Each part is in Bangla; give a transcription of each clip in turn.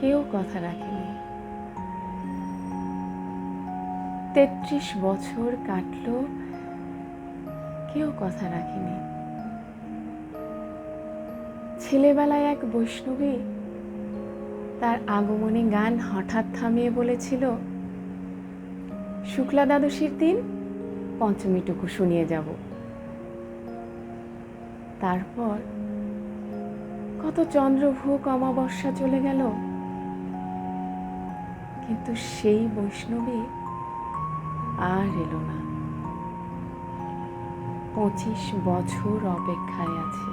কেউ কথা রাখেনি। ৩৩ বছর কাটলো, কেউ কথা রাখেনি। ছেলেবেলায় এক বৈষ্ণবী তার আগমনী গান হঠাৎ থামিয়ে বলেছিল, শুক্লা দ্বাদশীর দিন পঞ্চমীটুকু শুনিয়ে যাব। তারপর কত চন্দ্রভোগ অমাবস্যা চলে গেল, কিন্তু সেই বৈষ্ণবী আর এলো না। 25 বছর অপেক্ষায় আছে।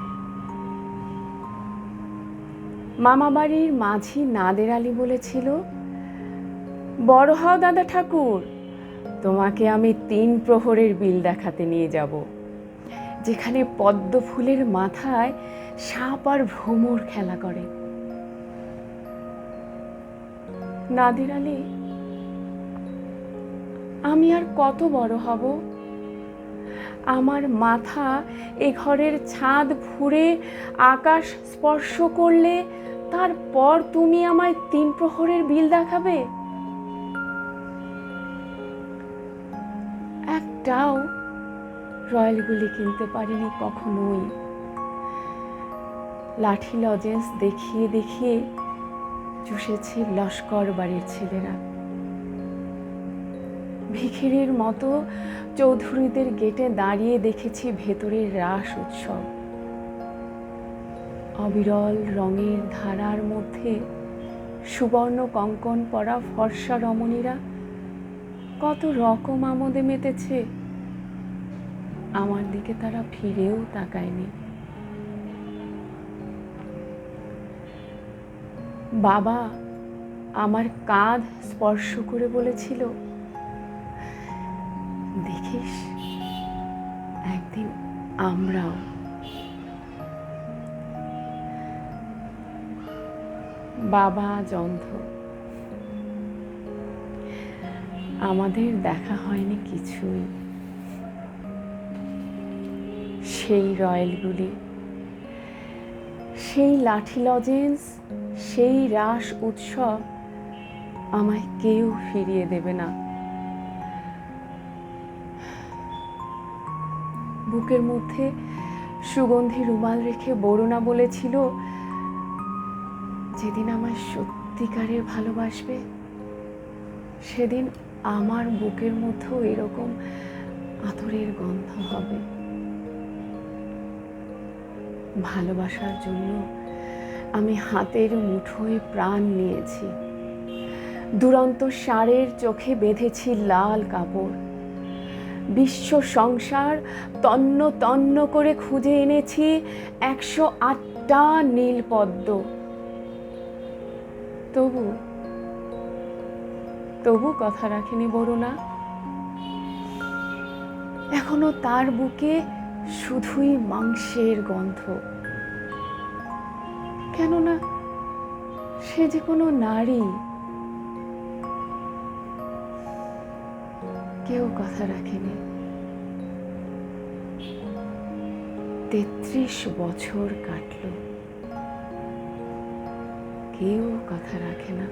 মামা বাড়ির মাঝি নাদের আলী বলেছিল, বড় হও দাদা ঠাকুর, তোমাকে আমি 3 প্রহরের বিল দেখাতে নিয়ে যাব, যেখানে পদ্ম ফুলের মাথায় সাপ আর ভ্রমর খেলা করে। নাদের আলী, আমি আর কত বড় হব? আমার মাথা এ ঘরের ছাদ ফুঁড়ে আকাশ স্পর্শ করলে তারপর তুমি আমায় 3 প্রহরের বিল দেখাবে? একটাও রয়্যাল গুলি কিনতে পারিনি কখনোই। লাঠি লজেন্স দেখিয়ে দেখিয়ে চুষেছে লস্কর বাড়ির ছেলেরা। ভিখিরির মতো চৌধুরীদের গেটে দাঁড়িয়ে দেখেছি ভেতরের রাস উৎসব। অবিরল রঙের ধারার মধ্যে সুবর্ণ কঙ্কন পরা ফর্সা রমণীরা কত রকম আমোদে মেতেছে। আমার দিকে তারা ফিরেও তাকায়নি। বাবা আমার কাঁধ স্পর্শ করে বলেছিল, দেখিস একদিন আমরাও। বাবা আজ অন্ধ। আমাদের দেখা হয়নি কিছুই। সেই রয়্যালগুলি, সেই লাঠি লজেন্স, সেই রাস উৎসব আমায় কেউ ফিরিয়ে দেবে না। বুকের মধ্যে সুগন্ধি রুমাল রেখে বরুণা বলেছিল, যেদিন আমায় সত্যিকারের ভালোবাসবে সেদিন আমার বুকের মধ্যেও এরকম আতরের গন্ধ হবে। ভালোবাসার জন্য আমি হাতের মুঠোয় প্রাণ নিয়েছি। দুরন্ত ষাঁড়ের চোখে বেঁধেছি লাল কাপড়। বিশ্ব সংসার তন্ন তন্ন করে খুঁজে এনেছি 108টা নীল পদ্ম। তবু কথা রাখেনি বরুণা। এখনো তার বুকে শুধুই মাংসের গন্ধ। কেননা সে যে কোনো নারী। কেউ কথা রাখেনি। 33 বছর কাটলো, কেউ কথা রাখে না।